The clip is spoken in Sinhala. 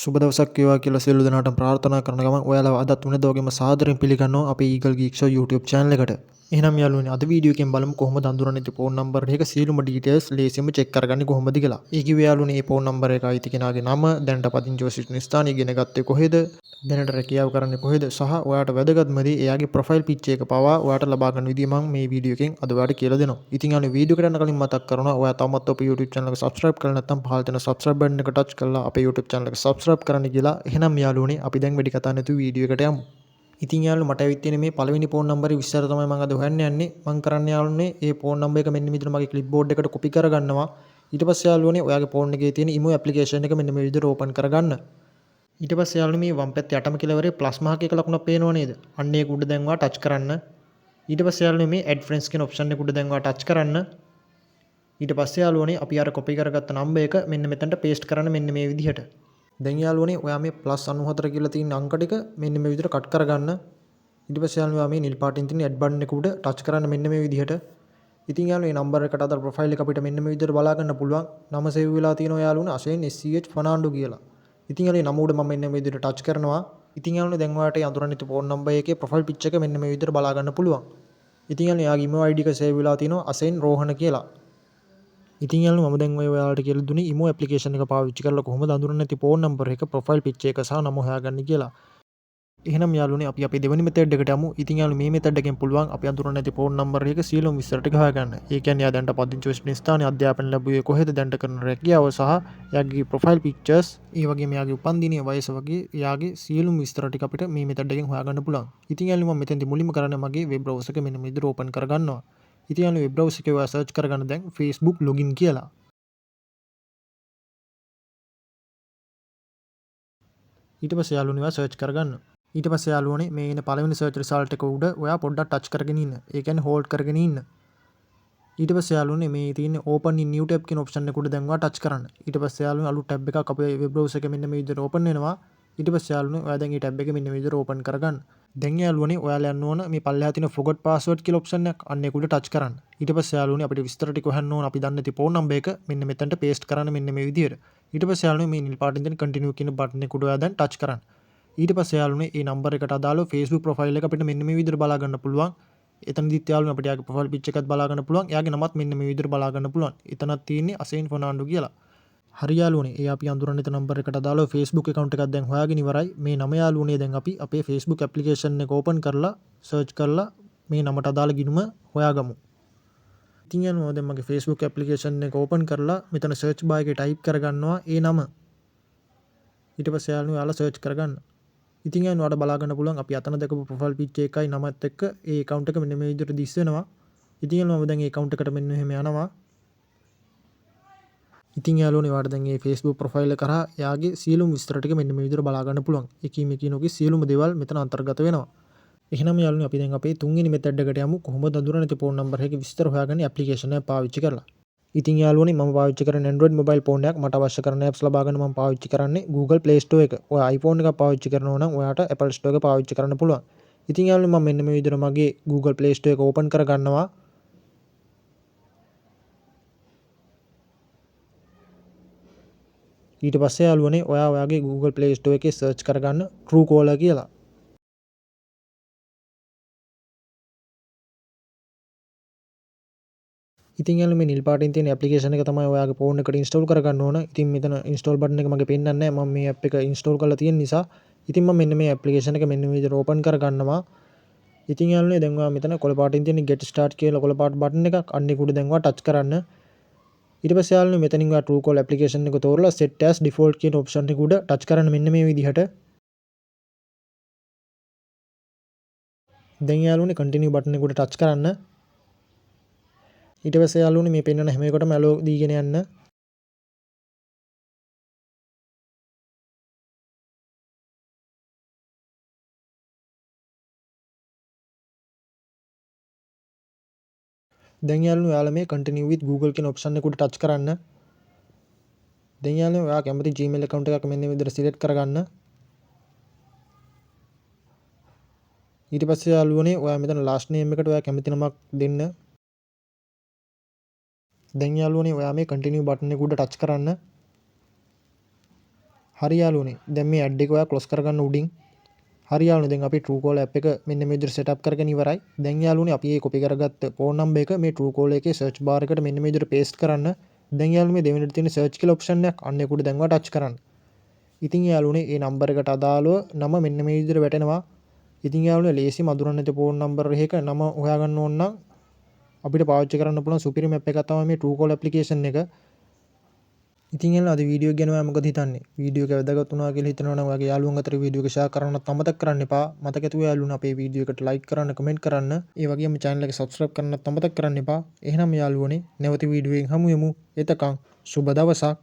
සුබ දවසක් වේවා කියලා සියලු දෙනාටම ප්‍රාර්ථනා කරන ගමන් ඔයාලා අදත් වෙනද වගේම සාදරයෙන් පිළිගන්නවා අපේ Eagle Geek Show YouTube channel එකට. එහෙනම් යාළුවනේ අද වීඩියෝ එකෙන් බලමු කොහොමද අඳුරන්නේ ෆෝන් නම්බර් එක සියලුම details ලේසියෙන්ම check කරගන්නේ කොහොමද කියලා. ඒ කිව්වේ යාළුවනේ මේ ෆෝන් නම්බර් එක අයිති කෙනාගේ නම, දැනට පදිංචිව සිටින ස්ථානය ඉගෙන ගත්තේ කොහෙද, දැනට රැකියාව කරන්නේ කොහෙද සහ ඔයාට වැදගත්ම දේ එයාගේ ප්‍රොෆයිල් පිච් එක පවා ඔයාට ලබා ගන්න විදිය මම මේ වීඩියෝ එකෙන් අද ඔයාලට කියලා දෙනවා. ඉතින් යාළුවනේ වීඩියෝ එකට යන්න කලින් මතක් කරනවා ඔයා තාමත් අපේ YouTube channel එක subscribe කරලා නැත්නම් පහළ තියෙන subscribe button එක touch කරලා අපේ YouTube channel එක subscribe කරන්න කියලා. එහෙනම් යාළුවනේ අපි දැන් වැඩි කතා නැතුව වීඩියෝ එකට යමු. ඉතින් යාළුවෝ මට ඇවිත් තියෙන මේ පළවෙනි ෆෝන් නම්බරේ විස්තර තමයි මම අද හොයන්න යන්නේ. මම කරන්න යාළුවනේ මේ ෆෝන් නම්බර් එක මෙන්න මෙතන මගේ clipboard එකට copy කරගන්නවා. ඊට පස්සේ යාළුවනේ ඔයාගේ ෆෝන් එකේ තියෙන imo application එක මෙන්න මේ විදිහට open කරගන්න. ඊට පස්සේ යාළුවනේ මේ වම් පැත්තේ යටම කෙළවරේ plus මාර්ක් එක ලකුණක් පේනව නේද? අන්න ඒක උඩ දැන් ඔයා touch කරන්න. ඊට පස්සේ යාළුවනේ මේ add friends කියන option එක උඩ දැන් ඔයා touch කරන්න. ඊට පස්සේ යාළුවනේ අපි අර copy කරගත්ත නම්බර් එක මෙන්න මෙතනට paste කරන්න මෙන්න මේ විදිහට. දැන් යාළුවනේ ඔයා මේ +94 කියලා තියෙන අංක ටික මෙන්න මේ විදිහට කට් කරගන්න. ඊට පස්සේ යාළුවා මේ නිල් පාටින් තියෙන add button එක උඩ ටච් කරන්න මෙන්න මේ විදිහට. ඉතින් යාළුවා මේ නම්බර් එකට අදාළ ප්‍රොෆයිල් එක අපිට මෙන්න මේ විදිහට බලා ගන්න පුළුවන්. නම සේව් වෙලා තියෙනවා යාළුවනේ අසෙන් SCH ෆර්නාන්ඩෝ කියලා. ඉතින් යාළුවා නම උඩ මම මෙන්න මේ විදිහට ටච් කරනවා. ඉතින් යාළුවනේ දැන් ඔයාලට අඳුරන්නේ ෆෝන් නම්බර් එකේ ප්‍රොෆයිල් පිච් එක මෙන්න මේ විදිහට බලා ගන්න පුළුවන්. ඉතින් යාළුවා යාගේ email ID එක සේව් වෙලා තියෙනවා අසෙන් රෝහණ කියලා. ඉතින් යාළුවෝ මම දැන් ඔයාලට කියලා දුන්නේ imo application එක පාවිච්චි කරලා කොහොමද අඳුරන්නේ නැති ෆෝන් නම්බර් එක ප්‍රොෆයිල් පිච් එක සහ නම හොයාගන්නේ කියලා. එහෙනම් යාළුවනේ අපි අපේ දෙවෙනි මෙතඩ් එකට යමු. ඉතින් යාළුවෝ මේ මෙතඩ් එකෙන් පුළුවන් අපි අඳුරන්නේ නැති ෆෝන් නම්බර් එක සියලුම විස්තර ටික හොයාගන්න. ඒ කියන්නේ යා දැනට පදිංචි වෙන ස්ථානයේ අධ්‍යාපන ලැබුවේ කොහෙද, දැනට කරන රැකියාව සහ යාගේ ප්‍රොෆයිල් පික්චර්ස්, ඒ වගේම යාගේ උපන්දිනය, වයස වගේ යාගේ සියලුම විස්තර ටික අපිට මේ මෙතඩ් එකෙන් හොයාගන්න පුළුවන්. ඉතින් යාළුවෝ මම මෙතෙන්දී මුලින්ම කරන්නේ මගේ වෙබ් බ්‍රවුසර් එක මෙන්න මේ විදිහට ඕපන් කරගන්නවා. ඉතින් යාළුවෝ වෙබ් බ්‍රවුසර් එකේ ඔයා සර්ච් කරගන්න දැන් Facebook login කියලා. ඊට පස්සේ යාළුවනේ ඔයා සර්ච් කරගන්න. ඊට පස්සේ යාළුවනේ මේ එන පළවෙනි සර්ච් රිසල්ට් එක උඩ ඔයා පොඩ්ඩක් ටච් කරගෙන ඉන්න. ඒ කියන්නේ හෝල්ඩ් කරගෙන ඉන්න. ඊට පස්සේ යාළුවනේ මේ තියෙන open in new tab කියන option එක උඩ දැන් ඔයා ටච් කරන්න. ඊට පස්සේ යාළුවනේ අලුත් tab එකක් අපේ web browser එකේ මෙන්න මේ විදිහට open වෙනවා. ඊට පස්සේ යාළුවනේ ඔයා දැන් මේ tab එක මෙන්න මේ විදිහට open කරගන්න. දැන් යාළුවනේ ඔයාලා යන්න ඕන මේ පල්ලෙහා තියෙන forgot password කියලා option එකක් අන්න ඒක උඩ ටච් කරන්න. ඊට පස්සේ යාළුවනේ අපිට විස්තර ටික හොයන්න ඕන අපි දන්නේ නැති ෆෝන් නම්බර් එක මෙන්න මෙතනට paste කරන්න මෙන්න මේ විදිහට. ඊට පස්සේ යාළුවනේ මේ නිල් පාටින් තියෙන continue කියන බටන් එක උඩ ඔයා දැන් ටච් කරන්න. ඊට පස්සේ යාළුවනේ මේ නම්බර් එකට අදාළව Facebook ප්‍රොෆයිල් එක අපිට මෙන්න මේ විදිහට බලා ගන්න පුළුවන්. එතනදිත් යාළුවනේ අපිට යාගේ ප්‍රොෆයිල් පිච් එකත් බලා ගන්න පුළුවන්. එයාගේ නමත් මෙන්න මේ විදිහට බලා ගන්න පුළුවන්. එතනක් තියෙන්නේ අසෙන් ෆර්නාන්ඩෝ කියලා. හරි යාළුවනේ. ඒ අපි අඳුරන්නේ තියෙන නම්බර් එකට අදාළව Facebook account එකක් දැන් හොයාගෙන ඉවරයි. මේ නම යාළුවනේ දැන් අපි අපේ Facebook application එක open කරලා search කරලා මේ නමට අදාළ ගිණුම හොයාගමු. ඉතින් යාළුවෝ දැන් මගේ Facebook application එක open කරලා මෙතන search bar එකේ type කරගන්නවා ඒ නම. ඊට පස්සේ යාළුවෝ ඔයාලා search කරගන්න. ඉතින් යාළුවෝ බලා ගන්න පුළුවන් අපි අතන දැකපු ප්‍රොෆයිල් පිච් එකයි නමත් එක්ක ඒ account එක මෙන්න මේ විදිහට දිස් වෙනවා. ඉතින් යාළුවෝ මම දැන් ඒ account එකට මෙන්න මෙහෙම යනවා. ඉතින් යාළුවනේ ඔයාලට දැන් මේ Facebook ප්‍රොෆයිල් එක කරා යාගේ සියලුම විස්තර ටික මෙන්න මේ විදිහට බලා ගන්න පුළුවන්. එකී මේකී නොකී සියලුම දේවල් මෙතන අන්තර්ගත වෙනවා. එහෙනම් යාළුවනේ අපි දැන් අපේ තුන්වෙනි මෙතඩ් එකට යමු. කොහොමද අඳුරන්නේ නැති ෆෝන් නම්බර් එකේ විස්තර හොයාගන්නේ ඇප්ලිකේෂන් එක පාවිච්චි කරලා. ඉතින් යාළුවනේ මම පාවිච්චි කරන Android mobile phone එකක් මට අවශ්‍ය කරන apps ලබා ගන්න මම පාවිච්චි කරන්නේ Google Play Store එක. ඔයා iPhone එකක් පාවිච්චි කරනවා නම් ඔයාට Apple Store එක පාවිච්චි කරන්න පුළුවන්. ඉතින් යාළුවනේ මම මෙන්න මේ විදිහට මගේ Google Play Store එක open කරගන්නවා. ඊට පස්සේ යාළුවනේ ඔයා ඔයාගේ Google Play Store එකේ search කරගන්න Truecaller කියලා. ඉතින් යාළුවනේ මේ නිල් පාටින් තියෙන application එක තමයි ඔයාගේ phone එකට install කරගන්න ඕන. ඉතින් මෙතන install button එක මගේ පෙන්නන්නේ නැහැ. මම මේ app එක install කරලා තියෙන නිසා. ඉතින් මම මෙන්න මේ application එක මෙන්න මේ විදිහට open කරගන්නවා. ඉතින් යාළුවනේ දැන් ඔයා මෙතන කොළ පාටින් තියෙන get start කියලා කොළ පාට button එකක් අන්න ඒක උඩ දැන් ඔයා touch කරන්න. ඊට පස්සේ යාළුවනේ මෙතනින් ඔයා Truecaller application එක තෝරලා set as default කියන option එක උඩ touch කරන්න මෙන්න මේ විදිහට. දැන් යාළුවනේ continue button එක උඩ touch කරන්න. ඊට පස්සේ යාළුවනේ මේ පෙන්වන හැම එකටම allow දීගෙන යන්න. දැන් යාළුවනේ ඔයාලා මේ continue with Google කියන option එක උඩ touch කරන්න. දැන් යාළුවනේ ඔයා කැමති Gmail account එකක් මෙන්න මේ විදිහට select කරගන්න. ඊට පස්සේ යාළුවනේ ඔයා මෙතන last name එකට ඔයා කැමති නමක් දෙන්න. දැන් යාළුවනේ ඔයා මේ continue button එක උඩ touch කරන්න. හරි යාළුවනේ දැන් මේ ඇඩ් එක ඔයා ක්ලොස් කරගන්න උඩින්. හරි යාළුවනේ දැන් අපි Truecaller app එක මෙන්න මේ විදිහට setup කරගෙන ඉවරයි. දැන් යාළුවනේ අපි මේ copy කරගත්ත phone number එක මේ Truecaller එකේ search bar එකට මෙන්න මේ විදිහට paste කරන්න. දැන් යාළුවනේ මේ දෙවෙනිට තියෙන search කියලා option එකක් අන්න ඒක උඩ දැන් ඔයා touch කරන්න. ඉතින් යාළුවනේ මේ number එකට අදාළව නම මෙන්න මේ විදිහට වැටෙනවා. ඉතින් යාළුවනේ ලේසිම අඳුරන්න නැති phone number එකක නම හොයාගන්න ඕන නම් අපිට පාවිච්චි කරන්න පුළුවන් සුපිරිම app එකක් තමයි මේ Truecaller application එක. ඉතින් යාළුවා අද වීඩියෝ එක ගැන ඔයා මොකද හිතන්නේ? වීඩියෝ එක වැදගත් වුණා කියලා හිතනවා නම් ඔයාගේ යාළුවන් අතර වීඩියෝ එක share කරන්නත් අමතක කරන්න එපා. මතක ඇතුව යාළුවනේ අපේ වීඩියෝ එකට like කරන්න, comment කරන්න. ඒ වගේම channel එක subscribe කරන්නත් අමතක කරන්න එපා. එහෙනම් යාළුවනේ නැවත වීඩියෝ එකකින් හමු වෙමු. එතකන් සුබ දවසක්.